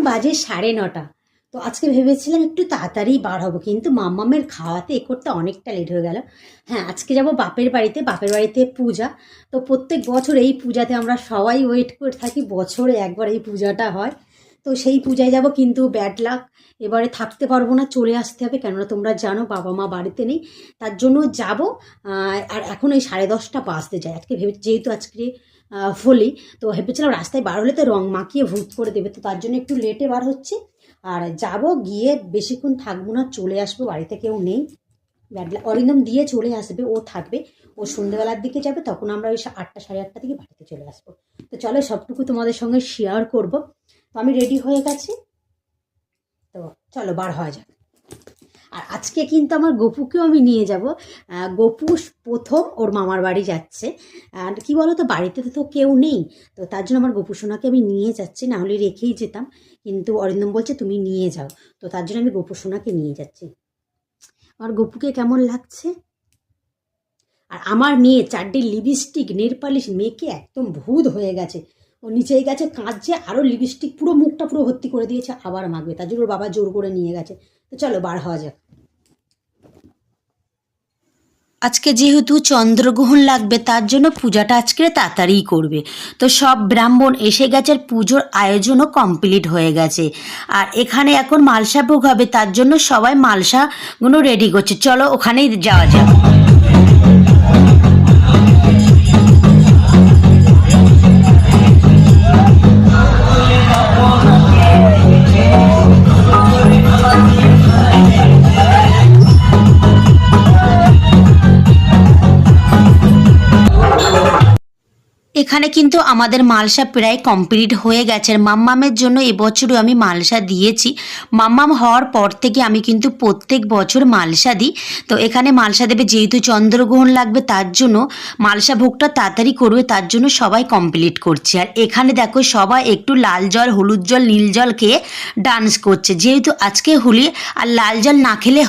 বাজে 9:30। তো আজকে ভেবেছিলাম একটু তাড়াতাড়ি বার হবো, কিন্তু মাম্মামের খাওয়াতে এ করতে অনেকটা লেট হয়ে গেল। হ্যাঁ, আজকে যাব বাপের বাড়িতে পূজা। তো প্রত্যেক বছর এই পূজাতে আমরা সবাই ওয়েট করে থাকি, বছরে একবার এই পূজাটা হয়। তো সেই পূজায় যাব, কিন্তু ব্যাড লাক, এবারে থাকতে পারবো না, চলে আসতে হবে। কেননা তোমরা জানো বাবা মা বাড়িতে নেই, তার জন্য যাব। আর এখন এই 10:30 বাজতে যায়। আজকে যেহেতু আজকে হোলি, তো ভেবেছিলাম রাস্তায় বার হলে তো রং মাখিয়ে ভূত করে দেবে, তো তার জন্য একটু লেটে বার হচ্ছে। আর যাব, গিয়ে বেশিক্ষণ থাকবো না, চলে আসবো। বাড়িতে কেউ নেই, অরিন্দম দিয়ে চলে আসবে, ও থাকবে। ও সন্ধ্যেবেলার দিকে যাবে, তখন আমরা ওই 8টা 8:30 দিকে বাড়িতে চলে আসবো। তো চলো সবটুকু তোমাদের সঙ্গে শেয়ার করব। তো আমি রেডি হয়ে গেছি, তো চলো বার হওয়া যাক। আর আজকে কিন্তু আমার গপুকেও আমি নিয়ে যাব। গপু প্রথম ওর মামার বাড়ি যাচ্ছে। আর কি বলো তো, বাড়িতে তো কেউ নেই, তো তার জন্য আমার গপু সোনাকে আমি নিয়ে যাচ্ছি, না হলে রেখেই যেতাম। কিন্তু অরিন্দম বলছে তুমি নিয়ে যাও, তো তার জন্য আমি গপু সোনাকে নিয়ে যাচ্ছি। আমার গপুকে কেমন লাগছে? আর আমার মেয়ে 4টে লিপস্টিক নেল পালিশ মেয়েকে একদম ভূত হয়ে গেছে। ও নিচেই গেছে, কাঁদছে, আরও লিপস্টিক পুরো মুখটা পুরো ভর্তি করে দিয়েছে, আবার মাখবে। তার জন্য ওর বাবা জোর করে নিয়ে গেছে। তো চলো বার হওয়া যাক। আজকে যেহেতু চন্দ্রগ্রহণ লাগবে, তার জন্য পূজাটা আজকে তাড়াতাড়িই করবে। তো সব ব্রাহ্মণ এসে গেছে, আর পুজোর আয়োজনও কমপ্লিট হয়ে গেছে। আর এখানে এখন মালসা ভোগ হবে, তার জন্য সবাই মালসাগুলো রেডি করছে। চলো ওখানেই যাওয়া যাক। এখানে কিন্তু আমাদের মালসা প্রায় কমপ্লিট হয়ে গেছে। আর মাম্মামের জন্য এবছরও আমি মালসা দিয়েছি। মাম্মাম হওয়ার পর থেকে আমি কিন্তু প্রত্যেক বছর মালসা দিই। তো এখানে মালসা দেবে, যেহেতু চন্দ্রগ্রহণ লাগবে, তার জন্য মালসা ভোগটা তাড়াতাড়ি করবে, তার জন্য সবাই কমপ্লিট করছে। আর এখানে দেখো সবাই একটু লাল জল, হলুদ জল, নীল জল খেয়ে ডান্স করছে, যেহেতু আজকে হোলি। আর লাল জল না খেলে